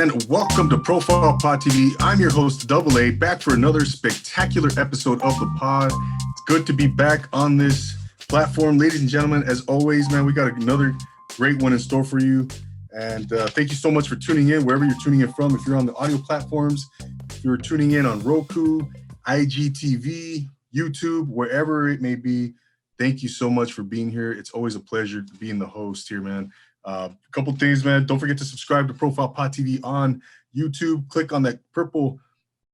and welcome to Profile Pod TV. I'm your host, Double A, back for another spectacular episode of the pod. It's good to be back on this platform. Ladies and gentlemen, as always, man, we got another great one in store for you. And thank you so much for tuning in, wherever you're tuning in from. If you're on the audio platforms, if you're tuning in on Roku, IGTV, YouTube, wherever it may be, thank you so much for being here. It's always a pleasure being the host here, man. A couple things, man. Don't forget to subscribe to Profile Pod TV on YouTube. Click on that purple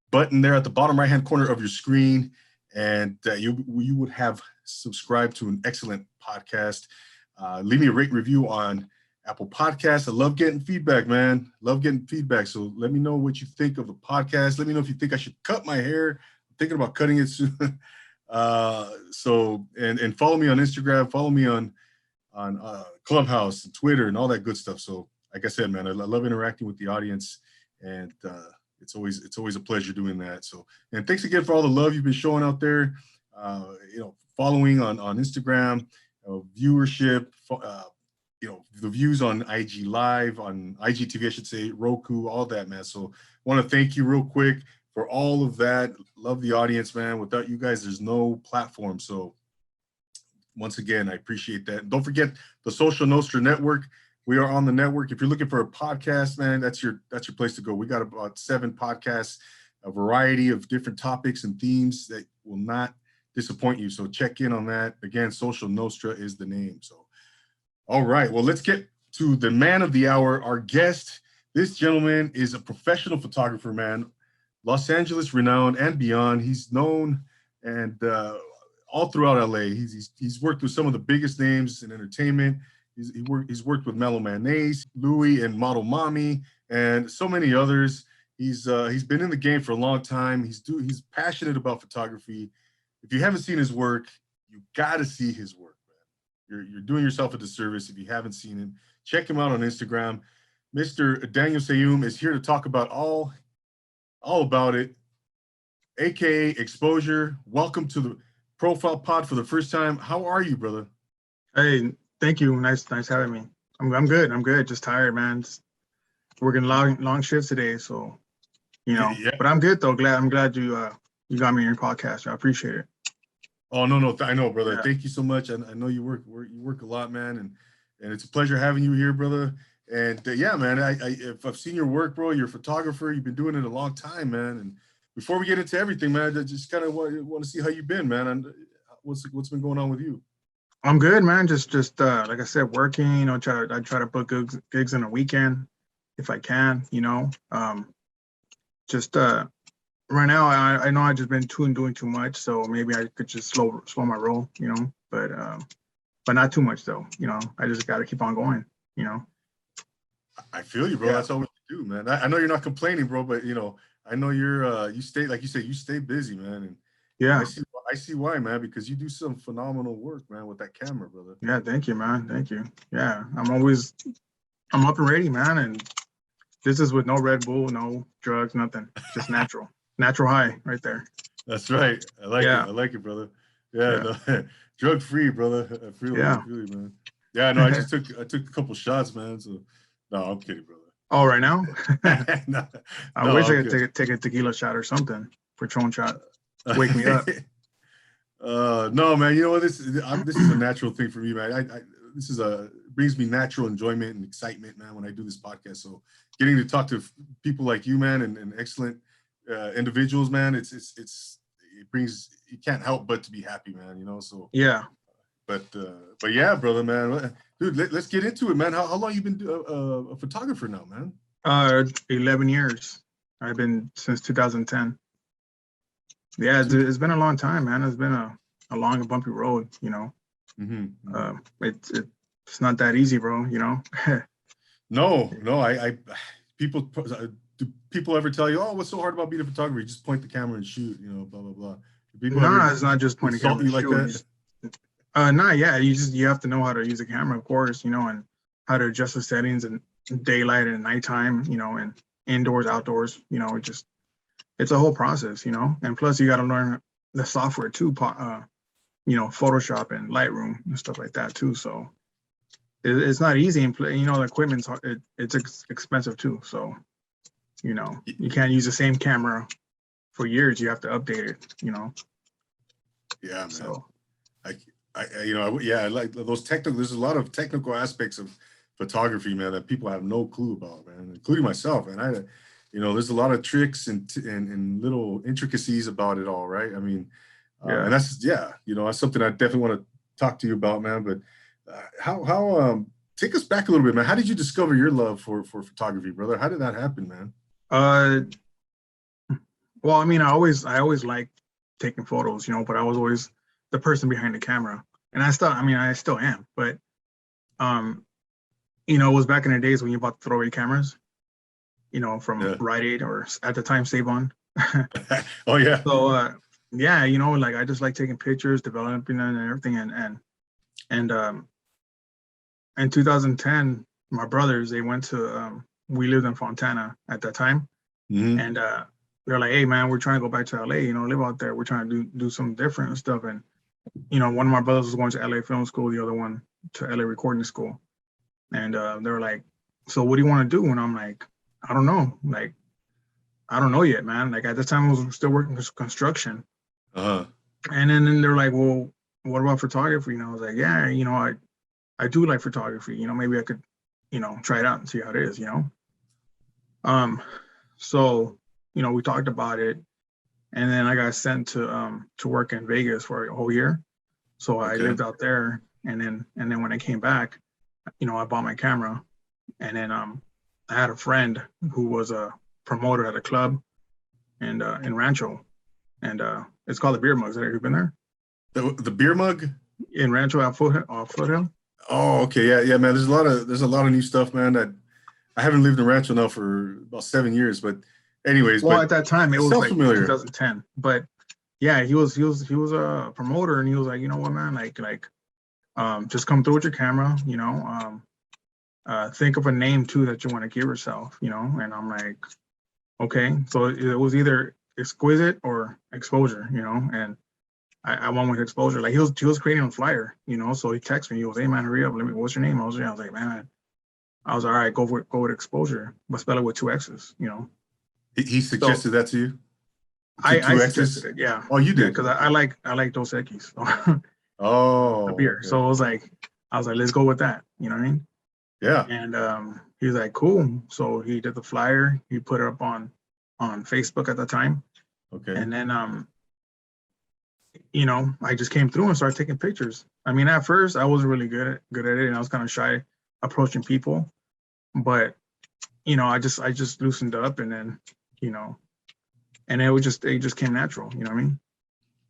button there at the bottom right-hand corner of your screen, and you would have subscribed to an excellent podcast. Leave me a rate review on Apple Podcasts. I love getting feedback, man. Love getting feedback. So let me know what you think of the podcast. Let me know if you think I should cut my hair. I'm thinking about cutting it soon. And follow me on Instagram. Follow me on Clubhouse and Twitter and all that good stuff. So like I said, man, I love interacting with the audience, and it's always a pleasure doing that. So, and thanks again for all the love you've been showing out there, following on Instagram, viewership, the views on IG Live, on IGTV, I should say, Roku, all that, man. So I want to thank you real quick for all of that. Love the audience, man. Without you guys, there's no platform. So once again, I appreciate that. Don't forget the Social NOSTRA network. We are on the network. If you're looking for a podcast, man, that's your place to go. We got about 7 podcasts, a variety of different topics and themes that will not disappoint you. So check in on that. Again, Social NOSTRA is the name. So, all right. Well, let's get to the man of the hour, our guest. This gentleman is a professional photographer, man. Los Angeles renowned and beyond. He's known and all throughout LA. He's worked with some of the biggest names in entertainment. He's worked with Mellow Mayonnaise, Louis and Model Mommy, and so many others. He's been in the game for a long time. He's passionate about photography. If you haven't seen his work, you got to see his work, man. You're doing yourself a disservice if you haven't seen him. Check him out on Instagram. Mr. Daniel Seyum is here to talk about all about it, aka Xxposure. Welcome to the Profile Pod for the first time. How are you, brother? Hey, thank you. Nice having me. I'm good. I'm good. Just tired, man. Just working long shifts today, so Yeah. But I'm good though. I'm glad you got me on your podcast. I appreciate it. Oh no, I know, brother. Yeah. Thank you so much. I know you work a lot, man, and it's a pleasure having you here, brother. And yeah, man, if I've seen your work, bro. You're a photographer. You've been doing it a long time, man. And before we get into everything, man, I just kind of want to see how you've been, man, and what's been going on with you. I'm good, man. Just like I said, working. I try to book gigs on a weekend if I can. Right now, I know I've just been doing too much, so maybe I could just slow my roll, But not too much though. I just got to keep on going. I feel you, bro. Yeah. That's all we do, man. I know you're not complaining, bro, but I know you're you stay, like you said, you stay busy, man. And yeah, I see why, man, because you do some phenomenal work, man, with that camera, brother. Yeah, thank you, man. Thank you. Yeah, I'm up and ready, man. And this is with no Red Bull, no drugs, nothing. Just natural high right there. That's right. I like it. I like it, brother. Yeah. No, drug free, brother. I feel you, man. Yeah, no, I took a couple shots, man. So no, I'm kidding, brother. Oh, right now? I wish I could take a tequila shot or something, Patron shot. Wake me up. No, man. You know what? This is a natural thing for me, man. This brings me natural enjoyment and excitement, man, when I do this podcast. So getting to talk to people like you, man, and excellent individuals, man, you can't help but to be happy, man. So yeah. But yeah, brother, man, dude, let's get into it, man. How long you been a photographer now, man? 11 years. I've been since 2010. Yeah, it's been a long time, man. It's been a long and bumpy road, Mm-hmm. It's not that easy, bro. No. Do people ever tell you, oh, what's so hard about being a photographer? You just point the camera and shoot, blah blah blah. It's not just pointing the camera and shoot. Yeah. You have to know how to use the camera, of course, and how to adjust the settings and daylight and nighttime, and indoors, outdoors, it's a whole process, and plus you got to learn the software too, Photoshop and Lightroom and stuff like that too. So it's not easy, and the equipment's it's expensive too. So You know, you can't use the same camera for years. You have to update it, you know? Yeah, man. So, I like those technical, there's a lot of technical aspects of photography, man, that people have no clue about, man, including myself. And there's a lot of tricks and little intricacies about it all, right? I mean, yeah. and that's something I definitely want to talk to you about, man. But how take us back a little bit, man. How did you discover your love for photography, brother? How did that happen, man? Well, I mean, I always liked taking photos, you know, but I was always the person behind the camera. And I still am, but you know, it was back in the days when you bought throwaway cameras, you know, from Rite Aid or at the time Save On. Oh yeah. So yeah, you know, like I just like taking pictures, developing and everything. And in 2010, my brothers, they went to we lived in Fontana at that time. Mm-hmm. And they're like, hey man, we're trying to go back to LA, you know, live out there. We're trying to do some different stuff. And, you know, one of my brothers was going to LA Film School, the other one to LA Recording School. And they were like, so what do you want to do? And I'm like, I don't know. Like, I don't know yet, man. Like at the time I was still working construction. Uh-huh. And then they're like, well, what about photography? And I was like, yeah, you know, I do like photography. You know, maybe I could, you know, try it out and see how it is, you know? So, you know, we talked about it, and then I got sent to work in Vegas for a whole year. So I lived out there, and then when I came back, you know, I bought my camera, and then I had a friend who was a promoter at a club and in Rancho, and it's called the Beer Mugs. Have you been there? The Beer Mug in Rancho off Foothill. Oh, okay, yeah, man. There's a lot of new stuff, man. That I haven't lived in Rancho now for about 7 years, but anyways. Well, at that time it was like familiar. 2010, but yeah, he was a promoter, and he was like, you know what, man, like just come through with your camera, you know, think of a name too that you want to give yourself, you know. And I'm like, okay. So it was either Exquisite or Xxposure, you know, and I went with Xxposure. Like he was creating a flyer, you know. So he texted me. He goes, "Hey man, hurry up! What's your name?" I was like, "Man," I was all right. Go with Xxposure, but spell it with 2 X's, you know. He suggested that to you. I suggested it, yeah. Oh, you did? Because I like Dos Equis. So. Oh, beer. Okay. So I was like, let's go with that. You know what I mean? Yeah. And he was like, cool. So he did the flyer. He put it up on Facebook at the time. Okay. And then you know, I just came through and started taking pictures. I mean, at first I wasn't really good at it, and I was kind of shy approaching people. But you know, I just loosened up, and then, you know, and it just came natural. You know what I mean?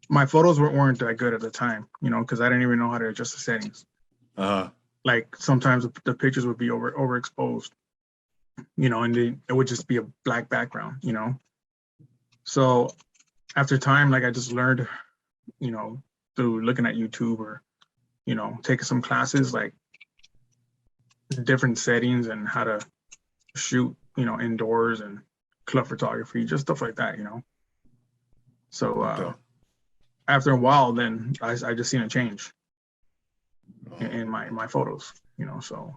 My photos weren't that good at the time, you know, because I didn't even know how to adjust the settings. Like sometimes the pictures would be overexposed, you know, and it would just be a black background, you know. So after time, like I just learned, you know, through looking at YouTube or, you know, taking some classes, like different settings and how to shoot, you know, indoors and club photography, just stuff like that, you know. So after a while, then I just seen a change in my photos, you know. So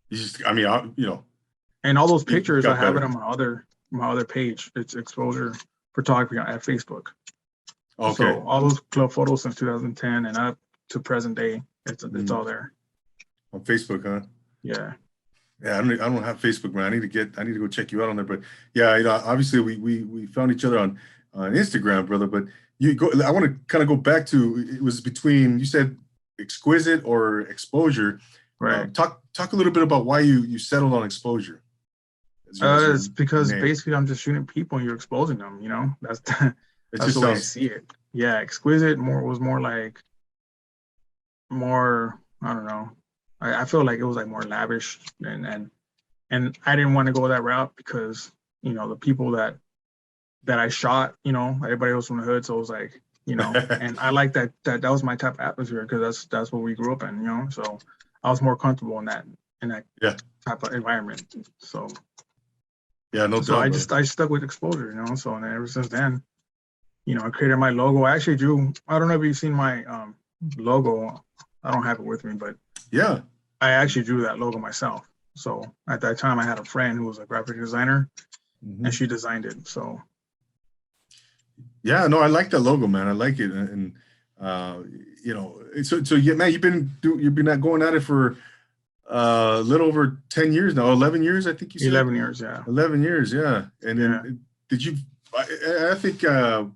you just, I mean, you know, and all those pictures I have it on my other page. It's Xxposure Photography at Facebook. Okay. So all those club photos since 2010 and up to present day, it's all there on Facebook, huh? Yeah. Yeah, I don't have Facebook, man. I need to go check you out on there. But yeah, you know, obviously we found each other on Instagram, brother. But I want to kind of go back to, it was between, you said Exquisite or Xxposure. Right. Talk a little bit about why you settled on Xxposure. It's because basically I'm just shooting people and you're exposing them, you know. That's the way I see it. Yeah, Exquisite was more like I don't know. I feel like it was like more lavish, and I didn't want to go that route because, you know, the people that I shot, you know, everybody was from the hood, so it was like, you know, and I like that was my type of atmosphere because that's what we grew up in, you know. So I was more comfortable in that type of environment. So yeah, no. So I stuck with Xxposure, you know. So and ever since then, you know, I created my logo. I actually drew. I don't know if you've seen my logo. I don't have it with me, but yeah, I actually drew that logo myself. So at that time, I had a friend who was a graphic designer, and she designed it. So yeah, no, I like that logo, man. I like it, and you know, so yeah, man, you've been going at it for a little over 10 years now, 11 years, I think you said. 11 years, yeah. 11 years, yeah. And then did you? I think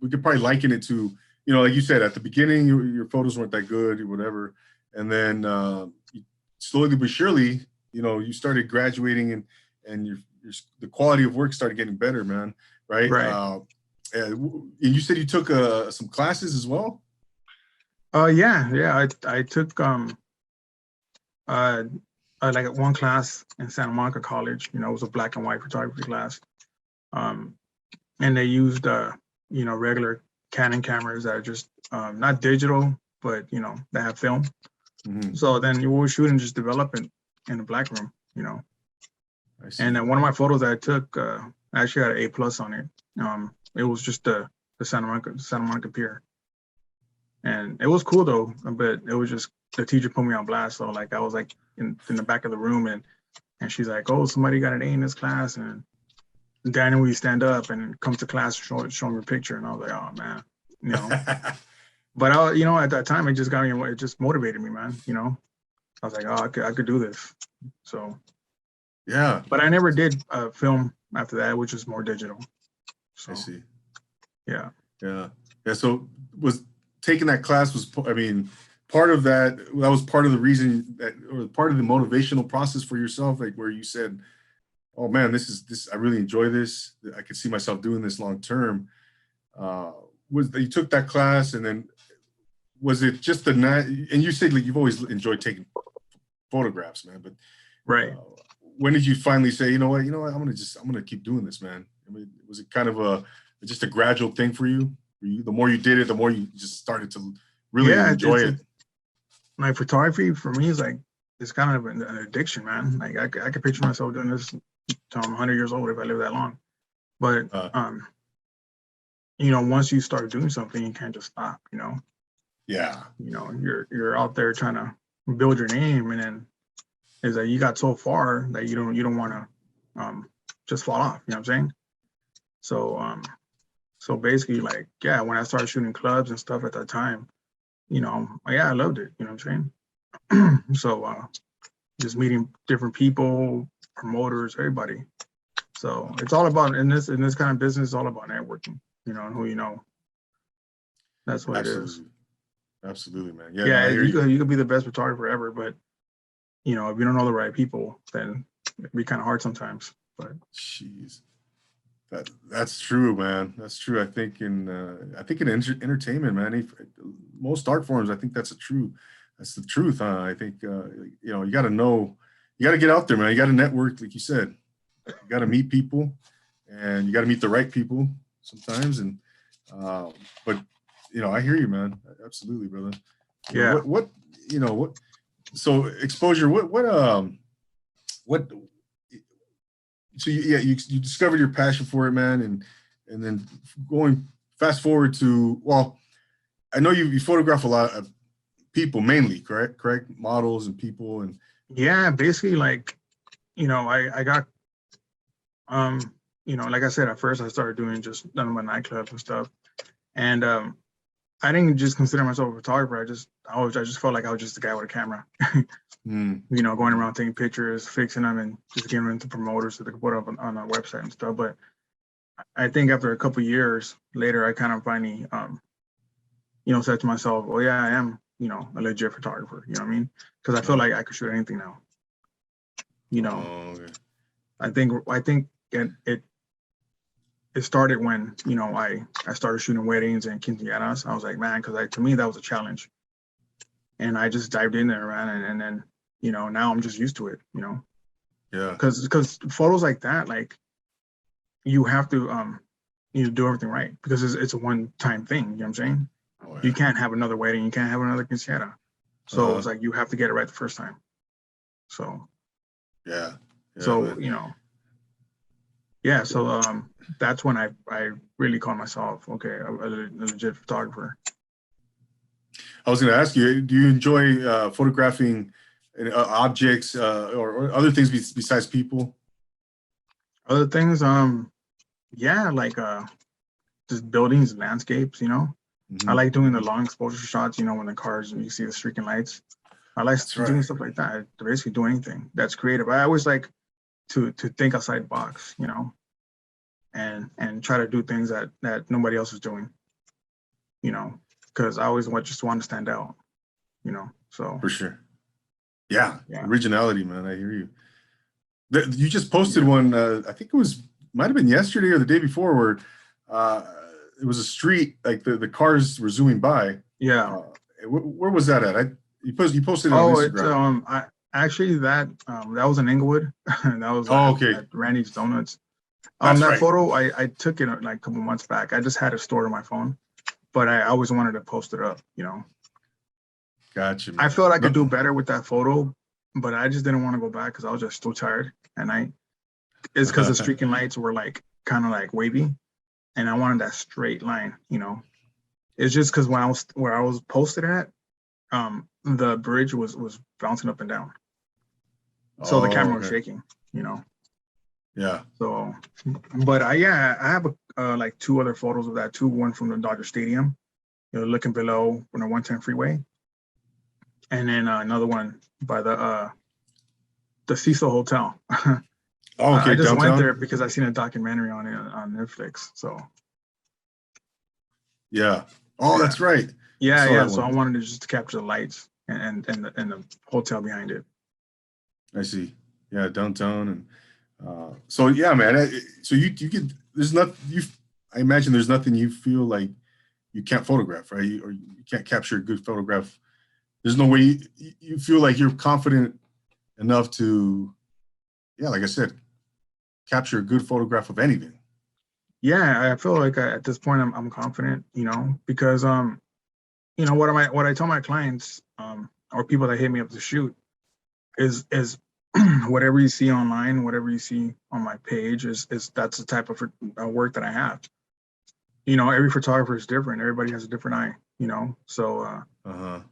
we could probably liken it to, you know, like you said at the beginning, your photos weren't that good or whatever, and then slowly but surely, you know, you started graduating, and the quality of work started getting better, man. Right. Right. And you said you took some classes as well. Yeah. I took like one class in Santa Monica College. You know, it was a black and white photography class. And they used you know, regular Canon cameras that are just not digital, but you know, they have film. So then you were shooting, just develop it in the black room, you know. I see. And then one of my photos that I took, I actually had an A+ on it. It was just the Santa Monica Pier, and it was cool though. But it was just the teacher put me on blast. So like I was like in the back of the room, and she's like, "Oh, somebody got an A in this class." And Daniel, will you stand up and come to class, show me a picture? And I was like, "Oh man," you know. But you know, at that time, it just got me. It just motivated me, man. You know, I was like, "Oh, I could do this." So yeah. But I never did film after that, which is more digital. So, I see. Yeah. So was taking that class was, I mean, part of that was part of the reason that, or part of the motivational process for yourself, like where you said, "Oh man, this I really enjoy this. I could see myself doing this long term." Was that you took that class, and then was it just the night? And you said like you've always enjoyed taking photographs, man. But right. When did you finally say, you know what, I'm gonna keep doing this, man? I mean, was it kind of just a gradual thing for you? The more you did it, the more you just started to really enjoy it. Like photography for me is like, it's kind of an addiction, man. Like I could picture myself doing this until I'm 100 years old if I live that long. But you know, once you start doing something, you can't just stop. You know. Yeah. You know, you're out there trying to build your name, and then is that you got so far that you don't want to just fall off. You know what I'm saying? So basically, like, yeah, when I started shooting clubs and stuff at that time, you know, yeah, I loved it. You know what I'm saying? So just meeting different people, promoters, everybody. So it's all about in this kind of business, it's all about networking. You know, and who you know. That's what it is. Absolutely, man. Yeah, you could be the best photographer ever, but you know, if you don't know the right people, then it'd be kind of hard sometimes. But jeez, that's true, man. That's true. I think in entertainment, man, most art forms, I think that's the truth, huh? I think you know, you got to get out there, man. You got to network, like you said. You got to meet people, and you got to meet the right people sometimes. And but you know, I hear you, man. Absolutely, brother. Yeah. What you know what. So Xxposure, what? So you discovered your passion for it, man, and then going fast forward to, well, I know you photograph a lot of people mainly, correct? Models and people and. Yeah, basically, like, you know, I got, you know, like I said, at first I started doing just none of my nightclubs and stuff, and I didn't just consider myself a photographer. I just felt like I was just a guy with a camera, you know, going around taking pictures, fixing them, and just giving them to promoters so they could put up on our website and stuff. But I think after a couple of years later, I kind of finally, you know, said to myself, "Oh yeah, I am, you know, a legit photographer." You know what I mean? Because I feel like I could shoot anything now. You know, okay. I think it started when, you know, I started shooting weddings and quinceañeras. I was like, man, because to me that was a challenge, and I just dived in there, man, and then, you know, now I'm just used to it, you know. Yeah. Because photos like that, like, you have to you know, do everything right, because it's a one-time thing. You know what I'm saying? Oh, yeah. You can't have another wedding. You can't have another quinceañera. So it's like you have to get it right the first time. So. Yeah. So man. You know. Yeah, so that's when I really call myself, okay, a legit photographer. I was going to ask you, do you enjoy photographing objects or other things besides people? Other things, Yeah, like just buildings, landscapes, you know. I like doing the long exposure shots, you know, when the cars, you see the streaking lights. I like doing stuff like that. To basically do anything that's creative. I always like to think outside the box, you know, and try to do things that nobody else is doing, you know, because I always want to stand out, you know. So for sure. Yeah. Originality, man. I hear you. You just posted one. I think it might have been yesterday or the day before, where it was a street, like the cars were zooming by. Yeah. Where was that at? You posted it on Instagram. I actually that was in Inglewood. That was okay. At Randy's Donuts. That's that right. photo I took it like a couple months back. I just had it stored on my phone, but I always wanted to post it up, you know. Gotcha, man. I felt I could do better with that photo, but I just didn't want to go back because I was just too tired at night. It's because the streaking lights were like kind of like wavy, and I wanted that straight line, you know. It's just because where I was posted at, the bridge was bouncing up and down, so the camera was shaking, you know. Yeah. So, but I have like two other photos of that too. One from the Dodger Stadium, you know, looking below from the 110 freeway, and then another one by the Cecil Hotel. Okay, I just downtown? went there because I seen a documentary on it on Netflix. So. Yeah. Oh, that's right. Yeah. So I wanted to just capture the lights and the hotel behind it. I see. Yeah, downtown and so yeah, man. So you could. There's not you. I imagine there's nothing you feel like you can't photograph, right? Or you can't capture a good photograph. There's no way you feel like you're confident enough to, yeah, like I said, capture a good photograph of anything. Yeah, I feel like at this point I'm confident, you know, because you know what I tell my clients or people that hit me up to shoot is whatever you see online, whatever you see on my page is that's the type of work that I have. You know, every photographer is different. Everybody has a different eye, you know. So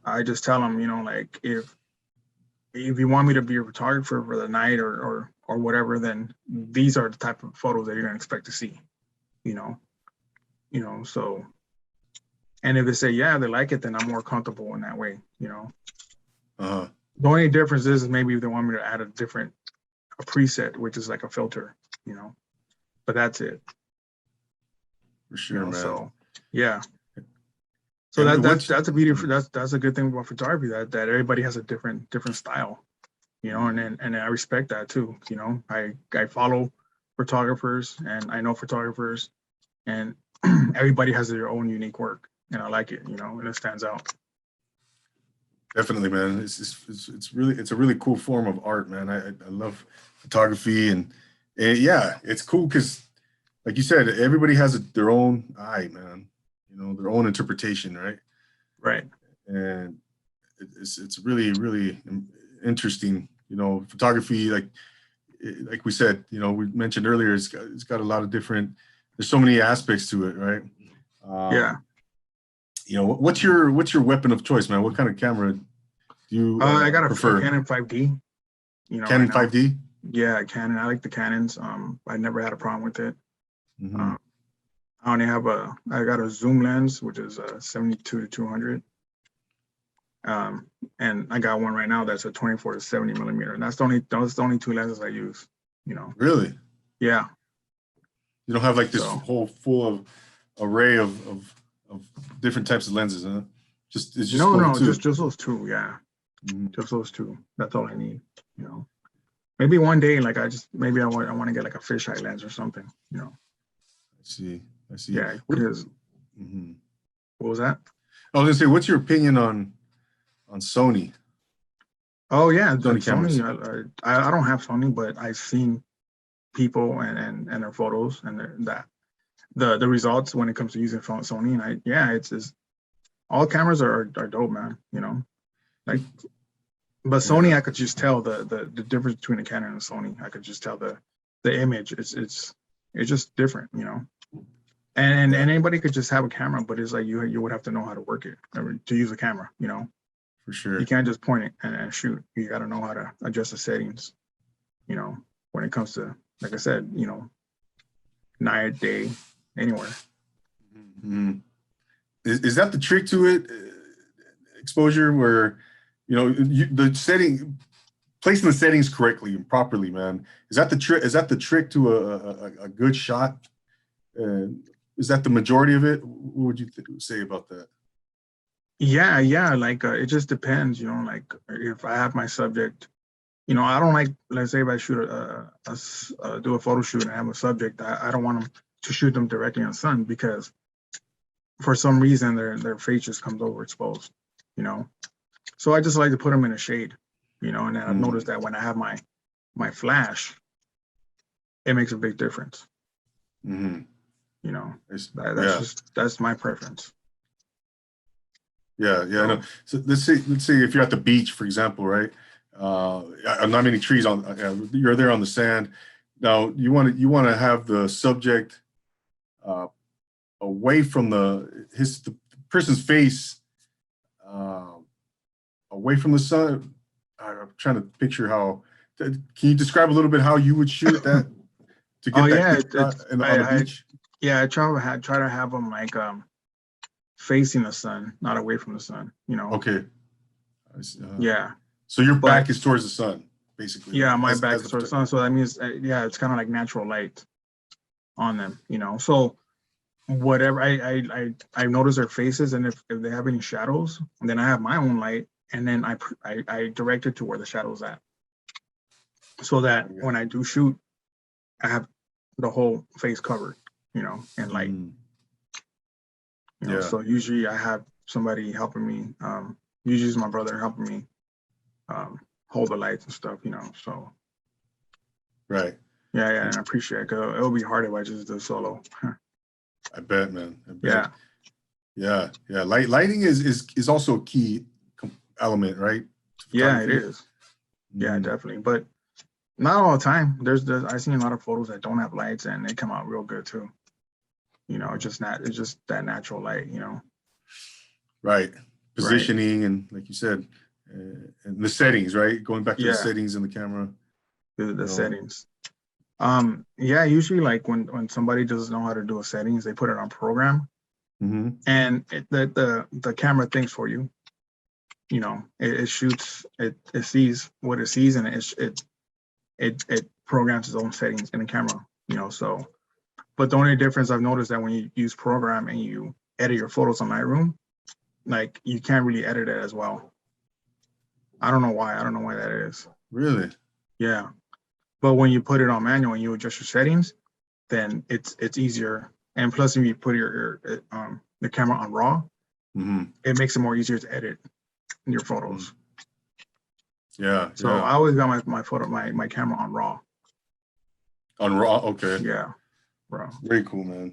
I just tell them, you know, like if you want me to be a photographer for the night or whatever, then these are the type of photos that you're gonna expect to see, you know. So, and if they say yeah, they like it, then I'm more comfortable in that way, you know. The only difference is maybe if they want me to add a preset, which is like a filter, you know, but that's it. For sure, man. So yeah. So that's a beauty. That's a good thing about photography, that everybody has a different style, you know, and I respect that too. You know, I follow photographers and I know photographers, and everybody has their own unique work, and I like it, you know, and it stands out. Definitely, man. It's a really cool form of art, man. I love photography and yeah, it's cool because, like you said, everybody has their own eye, man. You know, their own interpretation, right? Right. And it's really, really interesting. You know, photography, like we said, you know, we mentioned earlier, it's got a lot of different. There's so many aspects to it, right? Yeah. You know, what's your weapon of choice, man? What kind of camera do you I got prefer? a Canon 5D. You know, Canon 5D. Yeah, Canon. I like the Canons. I never had a problem with it. Mm-hmm. I got a zoom lens, which is 72 to 200. And I got one right now that's a 24 to 70 millimeter. And those are the only two lenses I use, you know. Really? Yeah. You don't have like this whole full of array of different types of lenses, huh? Just just those two. Yeah. Mm-hmm. Just those two. That's all I need, you know. Maybe one day, like I want to get like a fisheye lens or something, you know. I see. Yeah, because what was that? I was gonna say, what's your opinion on Sony? Oh yeah, Sony. I don't have Sony, but I've seen people and their photos and the results when it comes to using Sony, and it's all cameras are dope, man. You know, like, but Sony, I could just tell the difference between a Canon and a Sony. I could just tell the image. It's just different, you know. And anybody could just have a camera, but it's like you would have to know how to work it to use a camera, you know. For sure. You can't just point it and shoot. You got to know how to adjust the settings, you know, when it comes to, like I said, you know, night, day, anywhere. Mm-hmm. Is that the trick to it? Exposure, where placing the settings correctly and properly, man. Is that the trick? Is that the trick to a good shot? Is that the majority of it? What would you say about that? Yeah. Like it just depends, like if I have my subject, I don't like, let's say if I shoot do a photo shoot and I have a subject, I don't want them to shoot them directly in the sun, because for some reason their face just comes overexposed, So I just like to put them in a shade, and then I've noticed that when I have my flash, it makes a big difference. Mm-hmm. That's my preference. Yeah. No. So let's say if you're at the beach, for example, right? Not many trees you're there on the sand. Now you want to have the subject away from the person's face, away from the sun. I'm trying to picture how. Can you describe a little bit how you would shoot that to get on the beach? Yeah, I try to have them like facing the sun, not away from the sun. Okay. Yeah. So your back is towards the sun, basically. Yeah, my back is towards the sun. So that means, it's kind of like natural light on them, So whatever I notice their faces, and if they have any shadows, then I have my own light, and then I direct it to where the shadow's at, so that when I do shoot, I have the whole face covered, and light. So usually I have somebody helping me. Usually it's my brother helping me hold the lights and stuff, So. Right. Yeah, and I appreciate it, because it'll be hard if I just do solo. I bet, man. Yeah. Lighting is also a key element, right? Yeah, it is. Yeah, definitely. But not all the time. I've seen a lot of photos that don't have lights, and they come out real good too. It's just that natural light, Right. Positioning, and like you said, and the settings, right? Going back to the settings in the camera. The settings. Usually like when somebody doesn't know how to do a settings, they put it on program, and the camera thinks for you. It shoots, it sees what it sees, and it programs its own settings in the camera. So, but the only difference I've noticed that when you use program and you edit your photos on Lightroom, like you can't really edit it as well. I don't know why that is. Really? Yeah. But when you put it on manual and you adjust your settings, then it's easier. And plus, if you put the camera on RAW, it makes it more easier to edit your photos. Yeah. So I always got my camera on RAW. On RAW, okay. Yeah, RAW. Very cool, man.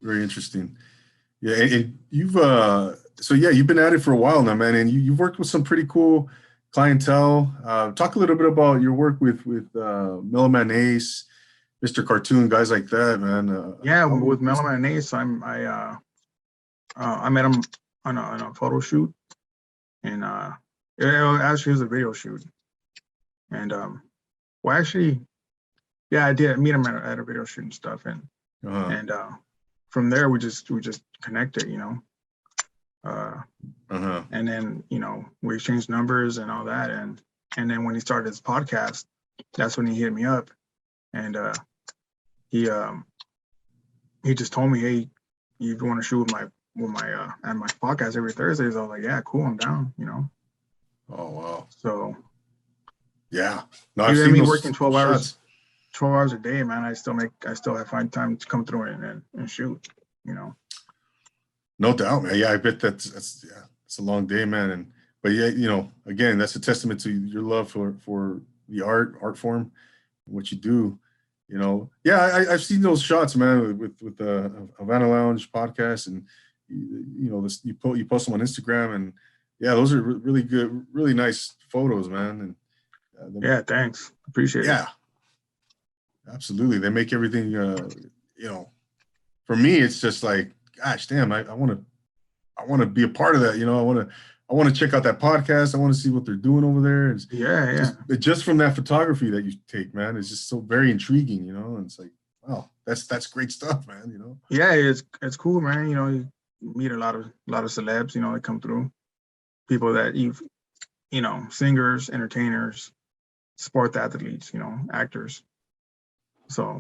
Very interesting. Yeah, and you've you've been at it for a while now, man, and you've worked with some pretty cool clientele. Talk a little bit about your work with Meloman Ace, Mr. Cartoon, guys like that, man. With Meloman Ace, I met him on a photo shoot, and it actually was a video shoot, and I did meet him at a video shoot and stuff, and from there we just connected, and then we exchanged numbers and all that, and then when he started his podcast, that's when he hit me up, and he just told me, hey, you want to shoot with my podcast every Thursday? So I was like, yeah, cool, I'm down, Oh wow. So yeah, no, I've even seen me those working 12 shots. 12 hours a day, man, I still find time to come through and shoot, No doubt, man. Yeah, I bet it's a long day, man. But again, that's a testament to your love for the art form, what you do. I've seen those shots, man, with the Havana Lounge podcast, and you post them on Instagram, and those are really good, really nice photos, man. And thanks, appreciate it. Yeah, absolutely. They make everything. For me, it's just like, gosh, damn, I want to be a part of that. I want to check out that podcast. I want to see what they're doing over there. It's just from that photography that you take, man, it's just so very intriguing, and it's like, wow, that's great stuff, man. You know. Yeah, it's cool, man. You know, you meet a lot of celebs. You know, that come through. People that you know, singers, entertainers, sport athletes. You know, actors. So,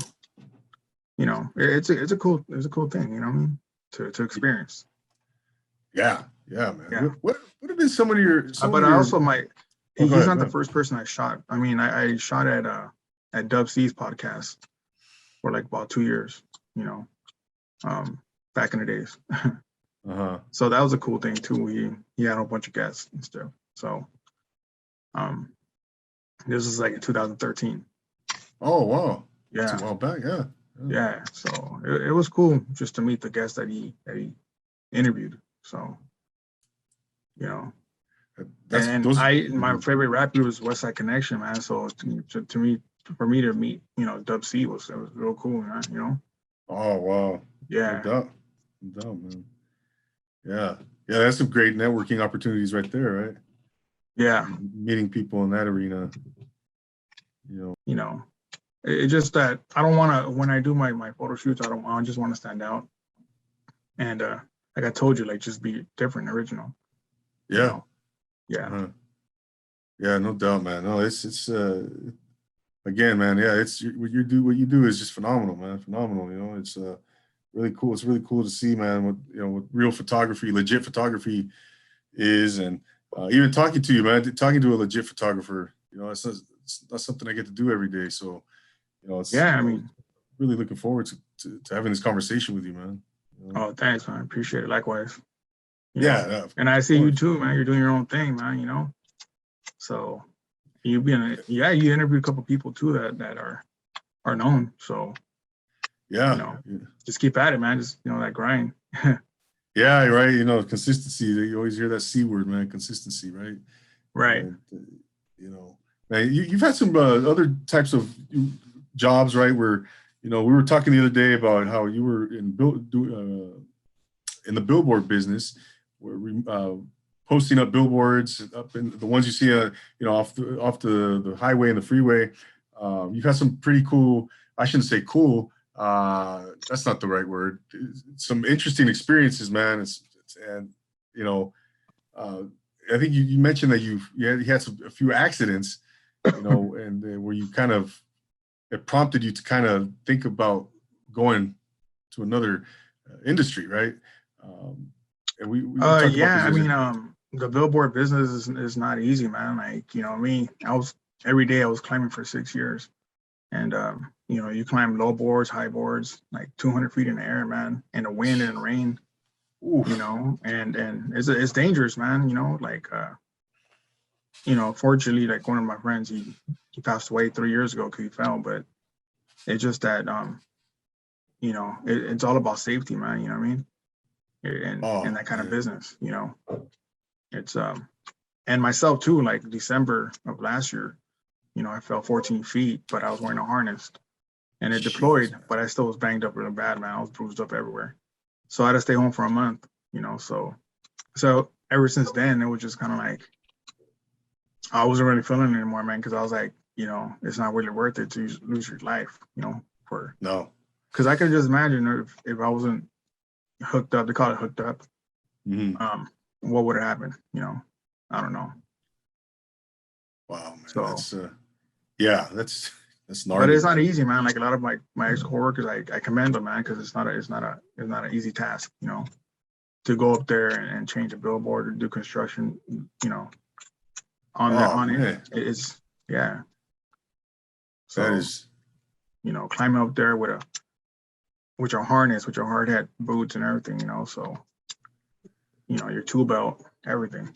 you know, it's a cool thing. You know what I mean? To experience. Yeah, yeah, man. Yeah. What have been some of your But I also might. Oh, He's go not the ahead. first person I shot. I mean, I shot at Dub C's podcast for like about 2 years. You know, back in the days. Uh-huh. So that was a cool thing too. He had a bunch of guests and stuff. So this was like in 2013. Oh, wow. Yeah. That's a while back, yeah. Yeah. So it was cool just to meet the guests that he interviewed. So, you know. My favorite rap group was West Side Connection, man. So for me to meet, you know, Dub C was real cool, man, you know. Oh, wow. Yeah. No doubt, man. Yeah. Yeah, that's some great networking opportunities right there, right? Yeah. Meeting people in that arena. You know, it's just that I don't want to, when I do my photo shoots, I just want to stand out. And like I told you, like just be different, original. Yeah. You know? Yeah. Uh-huh. Yeah, no doubt, man. No, it's again, man, yeah, it's what you do is just phenomenal, man. Phenomenal, you know. It's really cool. It's really cool to see, man, what real photography, legit photography is. And even talking to you, man, talking to a legit photographer, you know, it's not something I get to do every day. So, you know, it's I mean, really looking forward to having this conversation with you, man. You know? Oh, thanks, man. Appreciate it. Likewise. Yeah. And I see you too, man. You're doing your own thing, man, you know. So you interviewed a couple people too that are known. So yeah, you know, just keep at it, man. Just, you know, that grind. Yeah, right. You know, consistency. You always hear that C word, man. Consistency, right? Right. And, you know, man, you've had some other types of jobs, right? Where, you know, we were talking the other day about how you were in the billboard business, where posting up billboards up in the ones you see, you know, off the highway and the freeway. You've had some pretty cool. I shouldn't say cool. That's not the right word. Some interesting experiences, man. And you know, I think you mentioned that you had a few accidents, you know, and where you kind of, it prompted you to kind of think about going to another industry, right? And we talked about this. I mean, the billboard business is not easy, man. Like, you know, every day I was climbing for 6 years. And, you know, you climb low boards, high boards, like 200 feet in the air, man, in the wind and the rain. Oof. You know, and it's dangerous, man. You know, like, you know, fortunately, like one of my friends, he passed away 3 years ago because he fell. But it's just that, you know, it's all about safety, man. You know what I mean? And that kind of business, you know, it's and myself too. Like December of last year, you know, I fell 14 feet, but I was wearing a harness and it deployed, but I still was banged up really bad, man. I was bruised up everywhere. So I had to stay home for a month, you know, so ever since then, it was just kind of like, I wasn't really feeling it anymore, man. Cause I was like, you know, it's not really worth it to lose your life, you know, cause I could just imagine if I wasn't hooked up, they call it hooked up. Mm-hmm. What would have happened? You know, I don't know. Wow, man. So, that's gnarly. But it's not easy, man. Like a lot of my ex coworkers, I commend them, man, because it's not an easy task, you know, to go up there and change a billboard or do construction, you know, on it. It's So that is, you know, climbing up there with your harness, with your hard hat boots and everything, you know. So, you know, your tool belt, everything.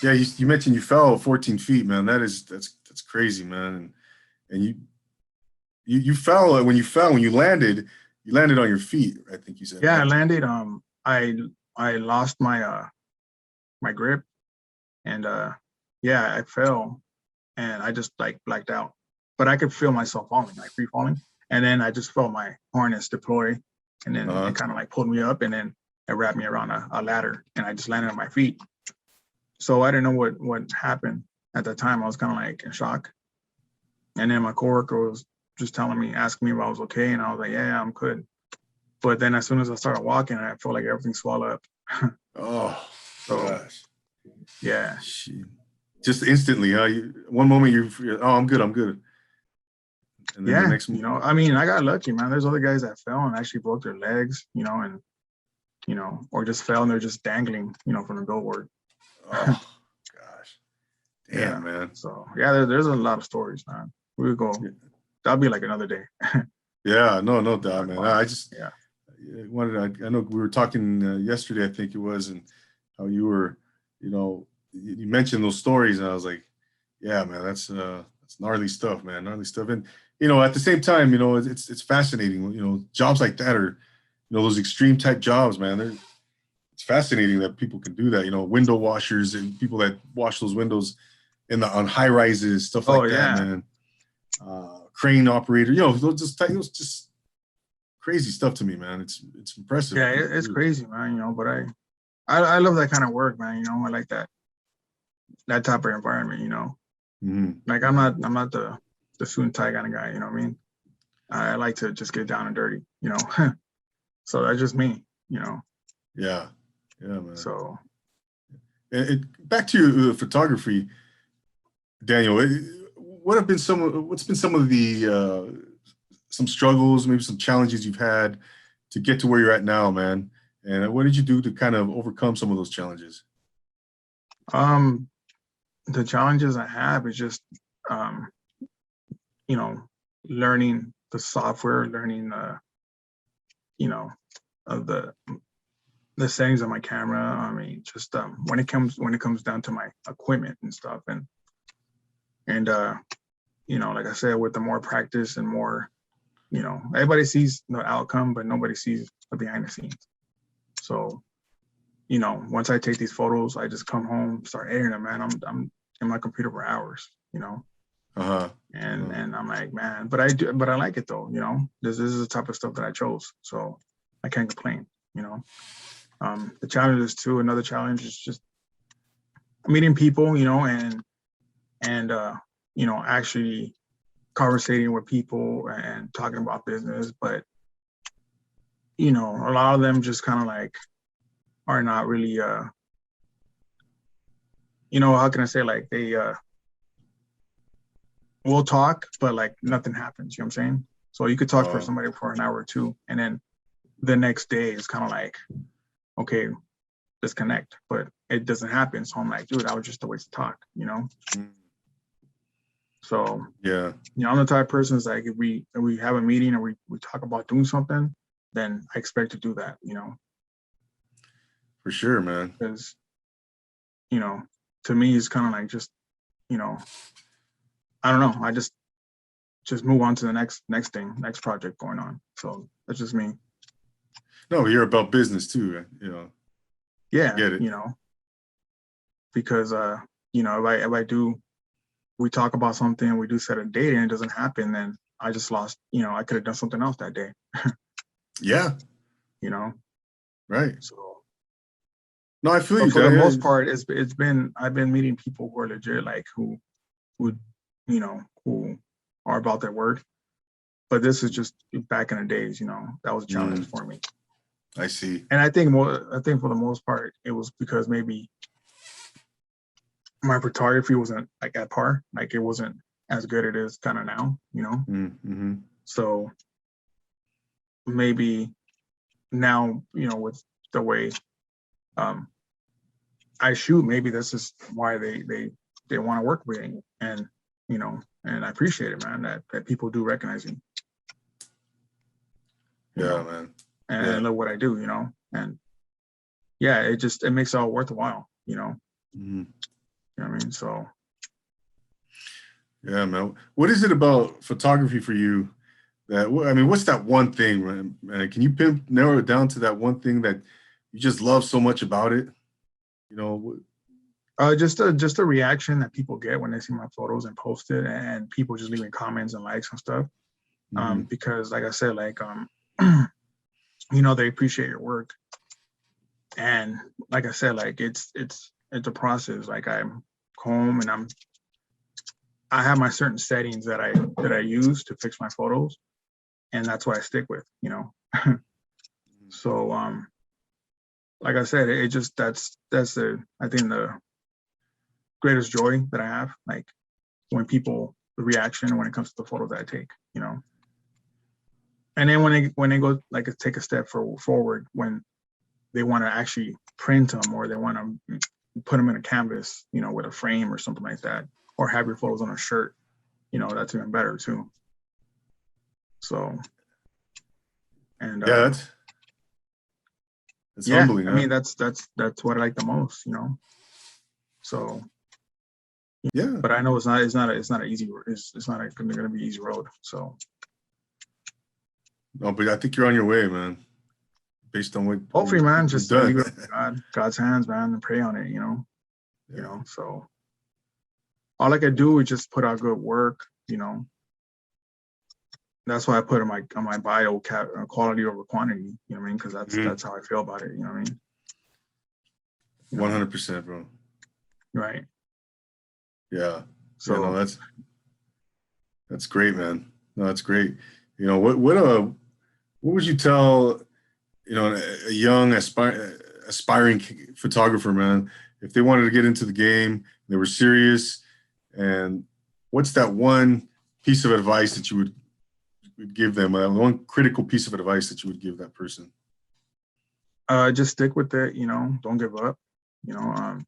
Yeah, you mentioned you fell 14 feet, man. That's crazy, man. And you fell when you landed on your feet, I think you said. Yeah, right? I landed. I lost my my grip, and I fell, and I just like blacked out. But I could feel myself falling, like free falling, and then I just felt my harness deploy, and then it kind of like pulled me up, and then it wrapped me around a ladder, and I just landed on my feet. So I didn't know what happened at that time. I was kind of like in shock. And then my coworker was just telling me, asking me if I was okay, and I was like, yeah, I'm good. But then as soon as I started walking, I felt like everything swelled up. Oh, So, gosh. yeah. Shit. Just instantly, huh? One moment you're, oh, I'm good, I'm good. And then the Yeah, next you know, moment, I mean, I got lucky, man. There's other guys that fell and actually broke their legs, you know, and or just fell and they're just dangling, from the billboard. oh, gosh. Yeah. Damn, man. So yeah, there's a lot of stories, man. We would go. Yeah, That'll be like another day. yeah, no doubt, Talk man. about it. I just Yeah. I know we were talking yesterday, I think it was, and how you were, you mentioned those stories, and I was like, yeah, man, that's gnarly stuff, man, gnarly stuff. And at the same time, it's fascinating. Jobs like that are, those extreme type jobs, man. It's fascinating that people can do that. Window washers and people that wash those windows on high rises, stuff Oh like that, yeah. man. Crane operator, those just crazy stuff to me, man. It's impressive. Yeah, it's crazy, man. But I love that kind of work, man. I like that type of environment. Mm-hmm. Like I'm not the suit and tie kind of guy. You know what I mean? I like to just get down and dirty. So that's just me. Yeah, man. So Back to your photography, Daniel. What's been some of the some struggles, maybe some challenges you've had to get to where you're at now, man? And what did you do to kind of overcome some of those challenges? The challenges I have is just learning the software, learning of the settings on my camera. I mean, just when it comes down to my equipment and stuff, and like I said, with the more practice and more, everybody sees the outcome, but nobody sees the behind the scenes. So, once I take these photos, I just come home, start editing them, man. I'm in my computer for hours, and I'm like, man, but I like it though, This is the type of stuff that I chose, so I can't complain, The challenges too. Another challenge is just meeting people, and actually conversating with people and talking about business, but a lot of them just kind of like are not really how can I say, like they will talk, but like nothing happens, you know what I'm saying? So you could talk for somebody for an hour or two, and then the next day it's kind of like, okay, let's connect, but it doesn't happen. So I'm like, dude, that was just a waste of talk, So yeah, I'm the type of person is like, if we have a meeting or we talk about doing something, then I expect to do that, for sure, man. Because to me it's kind of like just I don't know, I just move on to the next next project going on. So that's just me. No, you're about business too, Yeah, I get it. Because if I do, we talk about something, we do set a date and it doesn't happen, then I just lost, I could have done something else that day. Yeah. Right. So no, I feel you. For the most part, I've been meeting people who are legit, like who are about their work. But this is just back in the days, that was a challenge for me. I see. And I think for the most part, it was because maybe my photography wasn't like at par, like it wasn't as good as it is kind of now, Mm-hmm. So maybe now, with the way I shoot, maybe this is why they want to work with me, and and I appreciate it, man, that people do recognize me. Yeah, man. And I love what I do, and yeah, it makes it all worthwhile, Mm-hmm. You know what I mean? So yeah, man. What is it about photography for you what's that one thing, man? Can you narrow it down to that one thing that you just love so much about it? Just a reaction that people get when they see my photos and post it, and people just leaving comments and likes and stuff. Mm-hmm. Because like I said, like they appreciate your work, and like I said, like it's a process. Like I'm home and I have my certain settings that I use to fix my photos, and that's what I stick with, you know. So like I said, it just that's the, I think, the greatest joy that I have, like when people, the reaction when it comes to the photos that I take, you know. And then when they go like take a step forward, when they want to actually print them or they want to put them in a canvas, you know, with a frame or something like that, or have your photos on a shirt, you know, that's even better too. So, and yeah, it's yeah, humbling. I mean, that's what I like the most, you know. So yeah, but I know it's not an easy, it's not going to be easy road. So no, but I think you're on your way, man. Based on what hopefully, man, you've just done. leave it in God's hands, man, and pray on it, you know. Yeah. You know, so all I can do is just put out good work, you know. That's why I put on my bio quality over quantity, you know what I mean? Because that's how I feel about it, you know what I mean? 100%, bro. Right. Yeah. So yeah, no, that's great, man. No, that's great. You know, what would you tell, you know, a young aspiring photographer, man, if they wanted to get into the game, they were serious, and what's that one piece of advice that you would give them, one critical piece of advice that you would give that person? just stick with it, you know, don't give up, you know.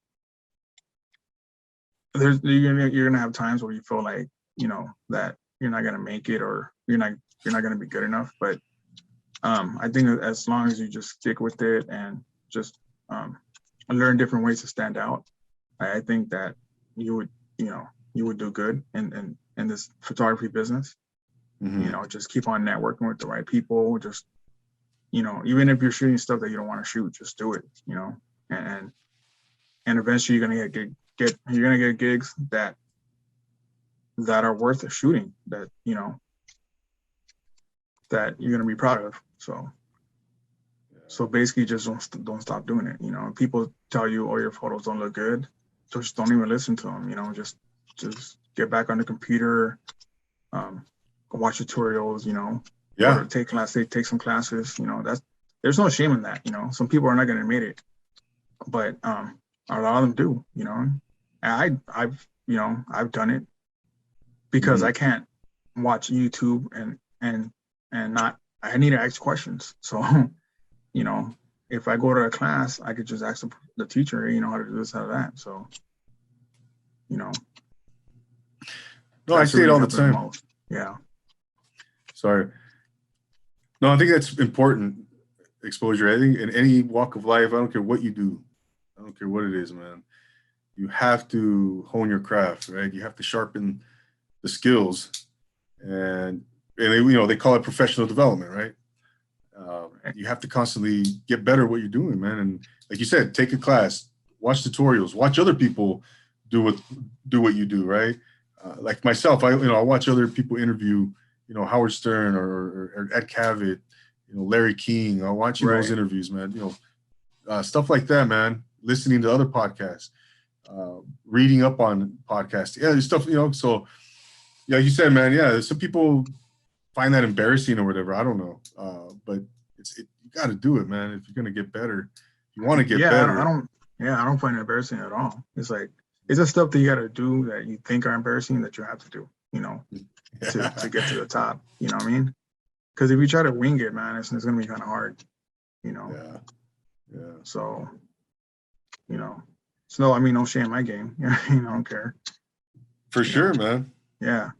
You're gonna have times where you feel like, you know, that you're not gonna make it, or you're not gonna be good enough. But I think as long as you just stick with it and just learn different ways to stand out, I think that you would, you know, you would do good in this photography business. Mm-hmm. You know, just keep on networking with the right people. Just, you know, even if you're shooting stuff that you don't want to shoot, just do it. You know, and eventually you're gonna get gigs that are worth shooting, that, you know, that you're gonna be proud of. So basically, just don't stop doing it. You know, people tell you, "Oh, your photos don't look good," just don't even listen to them. You know, just get back on the computer, watch tutorials. You know, Yeah. or take some classes. You know, there's no shame in that. You know, some people are not gonna admit it, but a lot of them do. You know, I've done it because I can't watch YouTube and not. I need to ask questions. So, you know, if I go to a class, I could just ask the teacher, you know, how to do this, how to that. So, you know. No, I say it all the time. Yeah. Sorry. No, I think that's important. Exposure. I think in any walk of life, I don't care what you do. I don't care what it is, man. You have to hone your craft, right? You have to sharpen the skills, and they call it professional development, right? You have to constantly get better at what you're doing, man. And like you said, take a class, watch tutorials, watch other people do what you do, right? Like myself, I watch other people interview, Howard Stern or Ed Cavett, Larry King. I'm watching those interviews, man. Stuff like that, man. Listening to other podcasts, reading up on podcasts, stuff. So yeah, you said, man. Yeah, some people find that embarrassing or whatever. I don't know, but you got to do it, man. If you're gonna get better, you want to get better. I don't find it embarrassing at all. It's like, it's just stuff that you got to do that you think are embarrassing that you have to do, to get to the top. You know what I mean? Because if you try to wing it, man, it's gonna be kind of hard. Yeah. So, no shame in my game. I don't care. For sure, man. Yeah.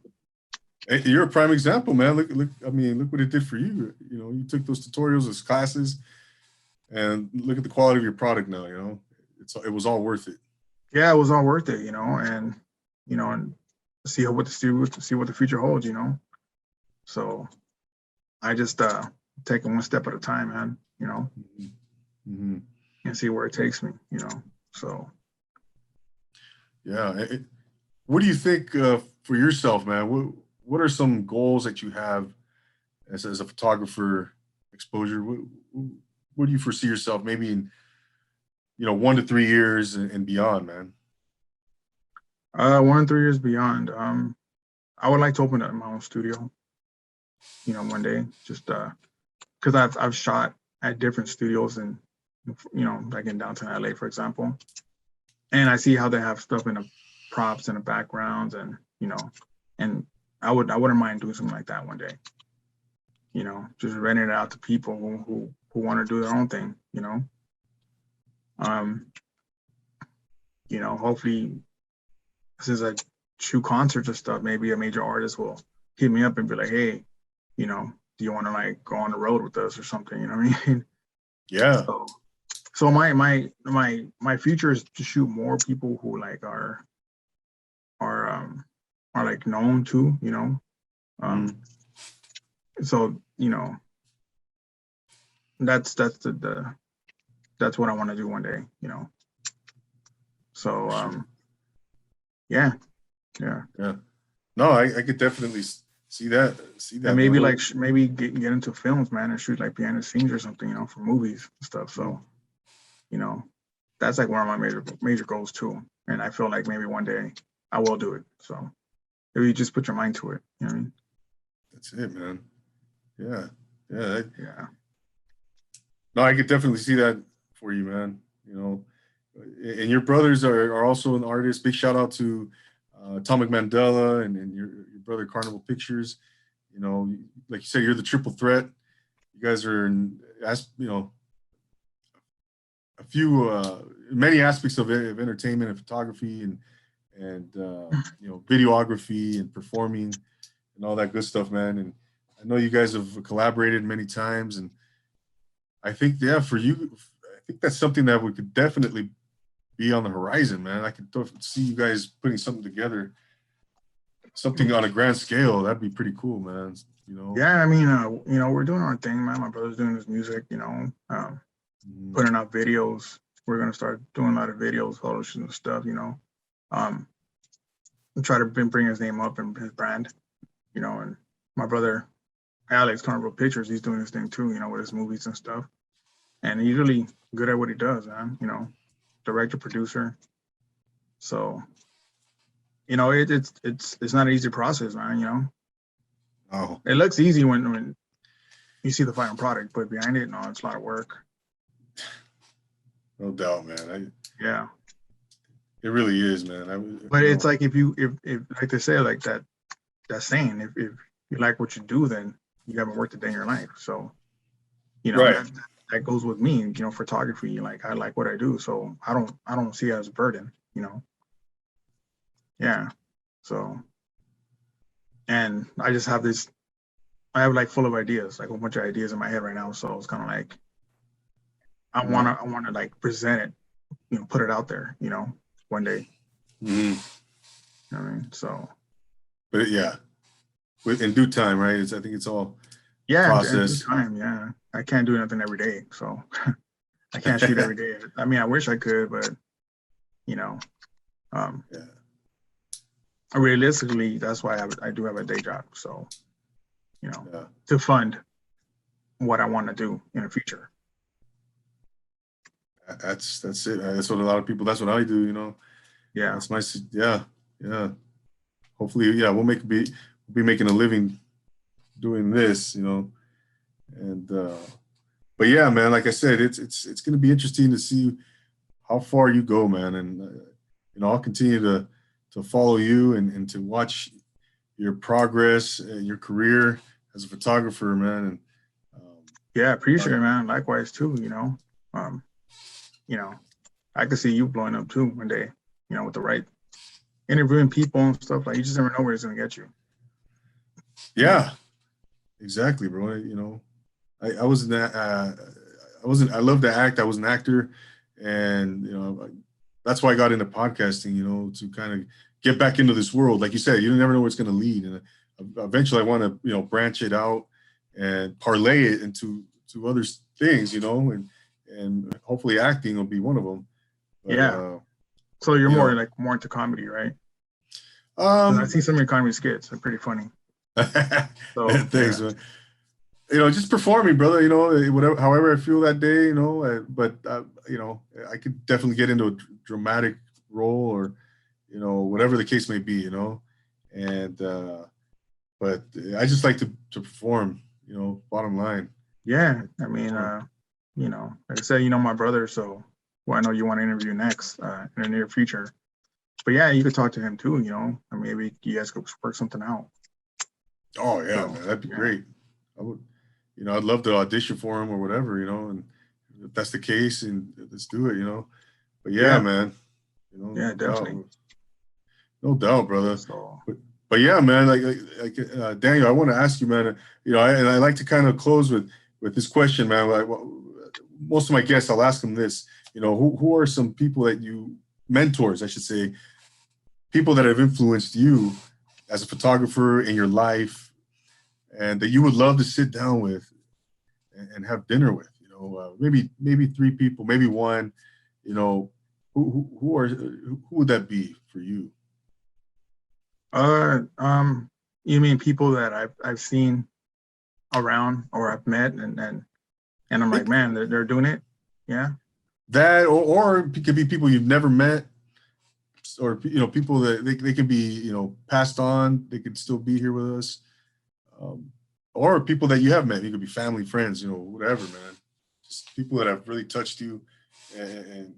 Hey, you're a prime example, man. Look. I mean, look what it did for you. You took those tutorials, those classes, and look at the quality of your product now. It was all worth it. Yeah, it was all worth it. And see what the future holds. So I just take it one step at a time, man. Mm-hmm. And see where it takes me. So. Yeah. What do you think for yourself, man? What are some goals that you have as a photographer? Exposure. What do you foresee yourself maybe in 1 to 3 years and beyond, man? 1 and 3 years beyond. I would like to open up my own studio, one day, just because I've shot at different studios and like in downtown LA, for example, and I see how they have stuff in the props and the backgrounds, and and I wouldn't mind doing something like that one day. Just renting it out to people who want to do their own thing. Hopefully, since I shoot concerts and stuff, maybe a major artist will hit me up and be like, hey, do you want to like go on the road with us or something? You know what I mean? Yeah. So my future is to shoot more people who like are like known too, So that's that's what I want to do one day, So yeah. No, I could definitely see that. And maybe like maybe get into films, man, and shoot like behind the scenes or something, for movies and stuff. So, that's like one of my major goals too. And I feel like maybe one day I will do it. So if you just put your mind to it, you know what I mean? That's it, man. Yeah. No, I could definitely see that for you, man. And your brothers are also an artist. Big shout out to Atomic Mandela and your brother Carnival Pictures. Like you said, you're the triple threat. You guys are in, many aspects of entertainment and photography and videography and performing and all that good stuff, man. And I know you guys have collaborated many times, and I think, for you, I think that's something that we could definitely be on the horizon, man. I could see you guys putting something together, something on a grand scale. That'd be pretty cool, man. Yeah, I mean, we're doing our thing, man. My brother's doing his music, putting out videos. We're gonna start doing a lot of videos, photos, and stuff, and try to bring his name up and his brand, and my brother Alex Carnival Pictures, he's doing his thing too, with his movies and stuff. And he's really good at what he does, man, director, producer. So, it's not an easy process, man, Oh. It looks easy when you see the final product, but behind it, no, it's a lot of work. No doubt, man. Yeah. It really is, man. But it's like if like they say, like that saying, if you like what you do, then you haven't worked a day in your life. So, right. that goes with me, photography. Like I like what I do, so I don't see it as a burden, Yeah. So, and I just have I have like full of ideas, like a bunch of ideas in my head right now. So it's kind of like I want to like present it, put it out there, one day. Mm-hmm. You know what I mean? So, but yeah, in due time, right? I think it's all process. In due time, yeah. I can't do nothing every day, so I can't shoot every day. I mean, I wish I could, but realistically, that's why I do have a day job. So, to fund what I want to do in the future. That's it. That's what a lot of people. That's what I do. Yeah. That's my. Yeah. Hopefully, we'll be making a living doing this. And but yeah, man. Like I said, it's going to be interesting to see how far you go, man. And I'll continue to follow you and to watch your progress and your career as a photographer, man. And appreciate it, man. Likewise too. I could see you blowing up too one day, with the right interviewing people and stuff. Like, you just never know where it's going to get you. Yeah, exactly, bro. I wasn't that, I love to act. I was an actor, and, that's why I got into podcasting, to kind of get back into this world. Like you said, you never know where it's going to lead. And eventually I want to, branch it out and parlay it into other things, and hopefully acting will be one of them. But, so you're more into comedy, right? I see some of your comedy skits. They're pretty funny. So, thanks, man. Just performing, brother. Whatever, however I feel that day. But I could definitely get into a dramatic role, or you know, whatever the case may be, you know. And but I just like to perform, you know, bottom line. Yeah, I mean, you know, like I said, you know my brother, so who I know you want to interview next in the near future. But yeah, you could talk to him too, you know. I mean, maybe you guys could work something out. Oh yeah, So, man, that'd be yeah. great. I would, you know, I'd love to audition for him or whatever, you know, and if that's the case, and let's do it, you know. But yeah, Yeah, man, you know, yeah, no doubt, definitely. no doubt, brother. So, But yeah, man, Daniel, I want to ask you, man, you know, and I like to kind of close with this question, man. Like, most of my guests, I'll ask them this, you know, who are some people that you mentors, I should say, people that have influenced you as a photographer in your life, and that you would love to sit down with and have dinner with, you know, maybe three people, maybe one, you know, who would that be for you? uh, um, you mean people that I've seen around or I've met and I'm like, It, man, they're doing it. Yeah. that or it could be people you've never met, or you know, people that they can be, you know, passed on, they could still be here with us, um, or people that you have met. You could be family, friends, you know, whatever, man. Just people that have really touched you and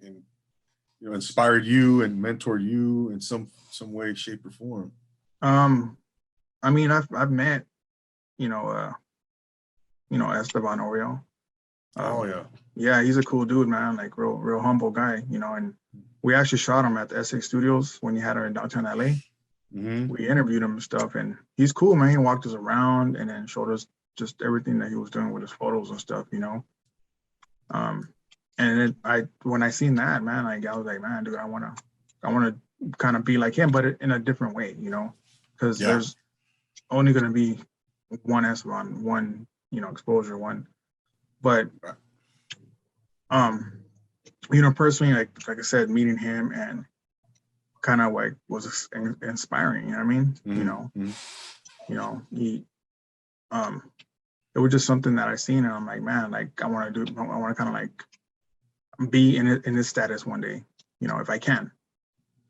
you know, inspired you and mentored you in some way, shape, or form. Um, I mean, I've met, you know, Esteban Oriol. Oh yeah. Yeah, he's a cool dude, man. Like real humble guy, you know. And we actually shot him at the Essex Studios when he had her in downtown LA. Mm-hmm. We interviewed him and stuff, and he's cool, man. He walked us around and then showed us just everything that he was doing with his photos and stuff, you know. And when I seen that, man, like I was like, man, dude, I wanna kind of be like him, but in a different way, you know, because Yeah. there's only gonna be one Esteban, one, you know, exposure, one. But you know, personally, like I said, meeting him and kind of like was inspiring. You know what I mean? Mm-hmm. He it was just something that I seen, and I'm like, man, like I want to kind of like be in his status one day, you know, if I can.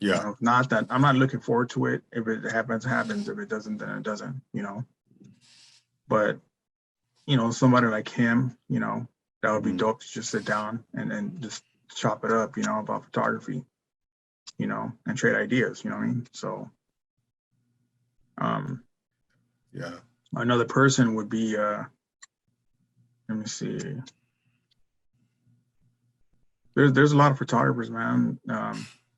You Yeah. know, if not that I'm not looking forward to it. If it happens, happens. If it doesn't, then it doesn't. You know, but you know, somebody like him, you know, that would be Mm-hmm. dope to just sit down and just chop it up, you know, about photography, you know, and trade ideas. You know what I mean? So, Yeah. another person would be let me see. There's a lot of photographers, man.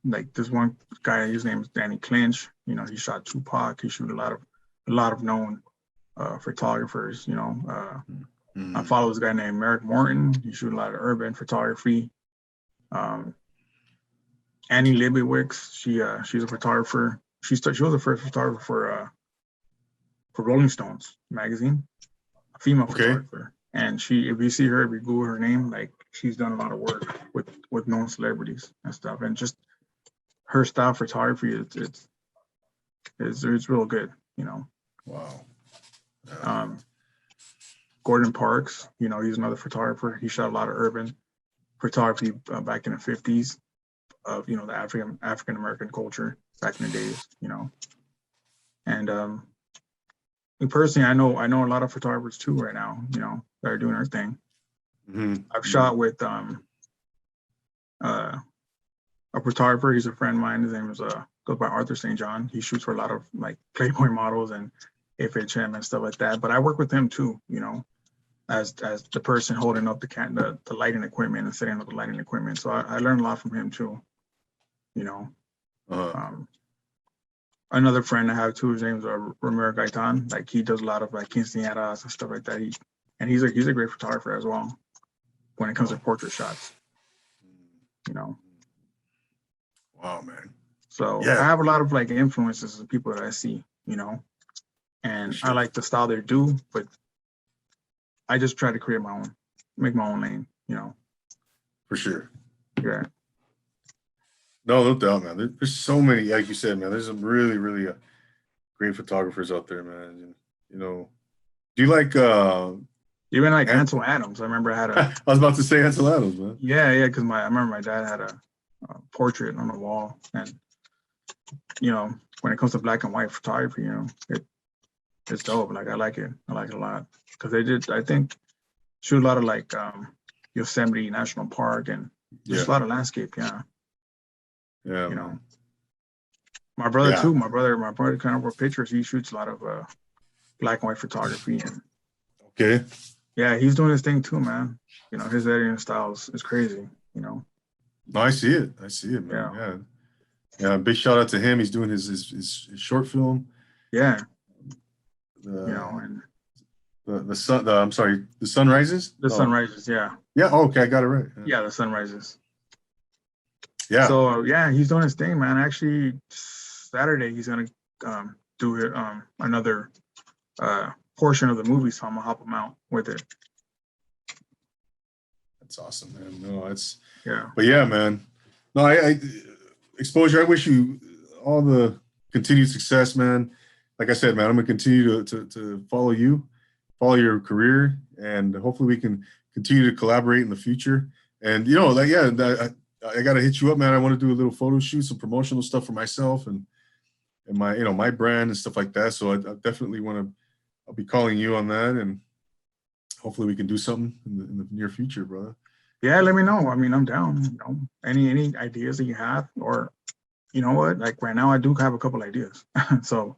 Like this one guy, his name is Danny Clinch. You know, he shot Tupac. He shoot a lot of known photographers. You know, Mm-hmm. I follow this guy named Merrick Morton. He shoot a lot of urban photography. Um, Annie Leibowitz, she's a photographer. She was the first photographer for Rolling Stones magazine, a female Okay. photographer. And she, if you see her, if you Google her name, like she's done a lot of work with known celebrities and stuff. And just her style photography, it's real good, you know. Wow. Gordon Parks, you know, he's another photographer. He shot a lot of urban photography back in the 50s of, you know, the African American culture back in the days, you know. And personally, I know a lot of photographers too right now, you know, that are doing their thing. Mm-hmm. I've shot with a photographer. He's a friend of mine. His name is goes by Arthur St. John. He shoots for a lot of like Playboy models and FHM and stuff like that. But I work with him too, you know, as the person holding up the lighting equipment and setting up the lighting equipment. So I learned a lot from him too, you know. Another friend I have too, his name is Romero Gaitan. Like he does a lot of like quinceañeras and stuff like that. He's a great photographer as well when it comes to portrait shots, you know. Wow, man. So Yeah. I have a lot of like influences of people that I see, you know, and Sure. I like the style they do, but I just try to create make my own lane, you know. For sure. Yeah. No doubt, man. There's so many, like you said, man. There's some really, really great photographers out there, man. You know, do you like even like Ansel Adams? I remember I had I was about to say Ansel Adams, man. Yeah, because I remember my dad had a portrait on the wall, and when it comes to black and white photography, it's dope. Like I like it a lot because they did, I think, shoot a lot of like Yosemite National Park and just a lot of landscape. Yeah. Man. My brother too. My brother kind of work pictures. He shoots a lot of black and white photography and. Okay. Yeah, he's doing his thing too, man. His editing style is crazy. No, I see it, man. Yeah. Big shout out to him. He's doing his short film. Yeah. And the sun. I'm sorry, the sunrises. The sunrises. Yeah. Yeah. Oh, okay, I got it right. Yeah, the sunrises. Yeah. So he's doing his thing, man. Actually, Saturday he's gonna do it another portion of the movie, so I'm gonna help him out with it. That's awesome, man. No, it's yeah. But yeah, man. No, I Xxposure. I wish you all the continued success, man. Like I said, man, I'm gonna continue to follow your career, and hopefully we can continue to collaborate in the future. And I gotta hit you up, man. I want to do a little photo shoot, some promotional stuff for myself and my my brand and stuff like that. So I definitely want to. I'll be calling you on that, and hopefully we can do something in the near future, brother. Yeah, let me know. I mean, I'm down. Any ideas that you have, or what? Like right now, I do have a couple ideas, so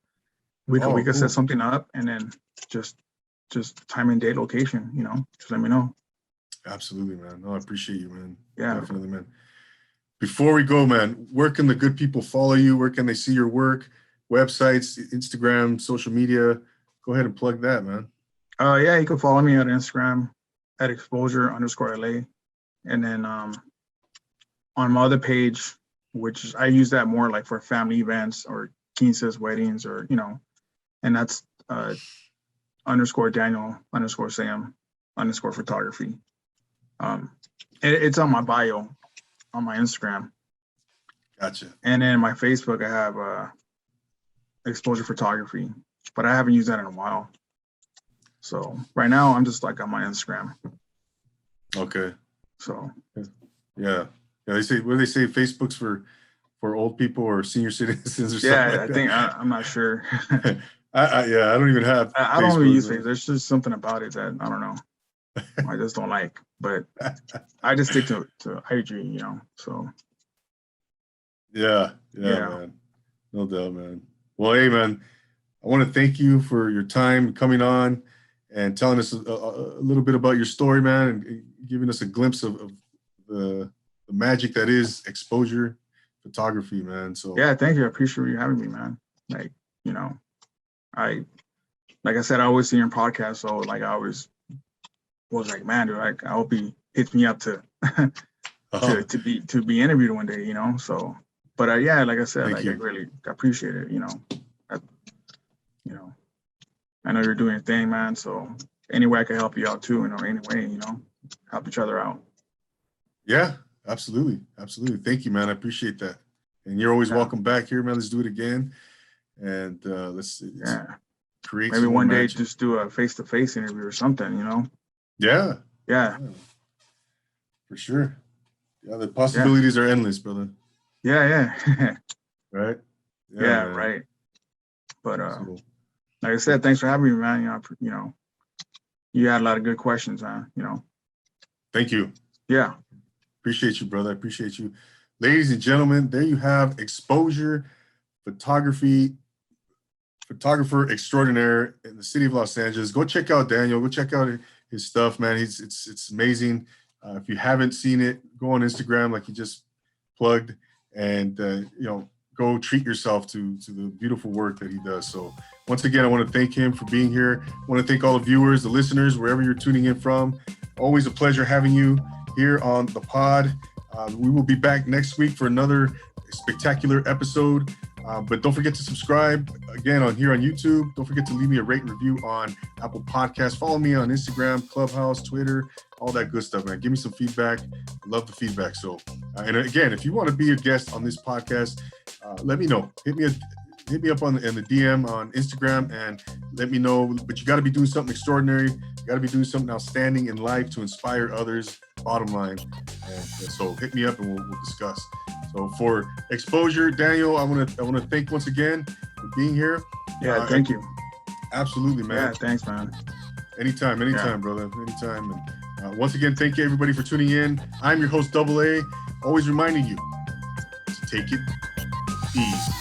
we could set something up, and then just time and date, location. Just let me know. Absolutely, man. No, I appreciate you, man. Yeah, definitely, man. Before we go, man, where can the good people follow you? Where can they see your work? Websites, Instagram, social media. Go ahead and plug that, man. Yeah, you can follow me on Instagram at Xxposure_LA. And then on my other page, which I use that more like for family events or quinces, weddings, or, and that's _Daniel _Seyum _photography. It's on my bio on my Instagram. Gotcha. And then my Facebook, I have Xxposure Photography, but I haven't used that in a while. So right now I'm just like on my Instagram. Okay. So yeah. They say Facebook's for old people or senior citizens or something. Yeah, like I think I'm not sure. I don't even have. I don't really use Facebook. There's just something about it that I don't know. I just don't like. But I just stick to IG, So. Yeah, man. No doubt, man. Well, hey, man, I want to thank you for your time coming on and telling us a little bit about your story, man, and giving us a glimpse of the magic that is Xxposure photography, man. So yeah, thank you. I appreciate you having me, man. Like, like I said, I always see your podcast, so like I always was like, man, dude, like I hope he hits me up to to be interviewed one day, So, but yeah, like I said, I really appreciate it, I know you're doing your thing, man. So any way I can help you out too, any way, help each other out. Yeah, absolutely. Thank you, man. I appreciate that. And you're always welcome back here, man. Let's do it again. And let's create. Maybe one day just do a face-to-face interview or something, Yeah. For sure. Yeah, the possibilities are endless, brother. Yeah. Right? Yeah, right. But like I said, thanks for having me, man. You had a lot of good questions, man. Thank you. Yeah. Appreciate you, brother. I appreciate you. Ladies and gentlemen, there you have Xxposure photographer extraordinaire in the city of Los Angeles. Go check out Daniel. Go check out his stuff, man. It's amazing. If you haven't seen it, go on Instagram, like he just plugged, and go treat yourself to the beautiful work that he does. So once again, I want to thank him for being here. I want to thank all the viewers, the listeners, wherever you're tuning in from. Always a pleasure having you here on the pod. We will be back next week for another spectacular episode. But don't forget to subscribe again on YouTube. Don't forget to leave me a rate and review on Apple Podcasts. Follow me on Instagram, Clubhouse, Twitter, all that good stuff, man. Give me some feedback. I love the feedback. So, and again, if you want to be a guest on this podcast, let me know. Hit me up in the DM on Instagram and let me know. But you got to be doing something extraordinary. You got to be doing something outstanding in life to inspire others. Bottom line. And so hit me up and we'll discuss. So for Xxposure, Daniel, I want to thank once again for being here. Yeah, thank you. Absolutely, man. Yeah, thanks, man. Anytime, brother. Anytime. And once again, thank you everybody for tuning in. I'm your host, Double A, always reminding you to take it easy.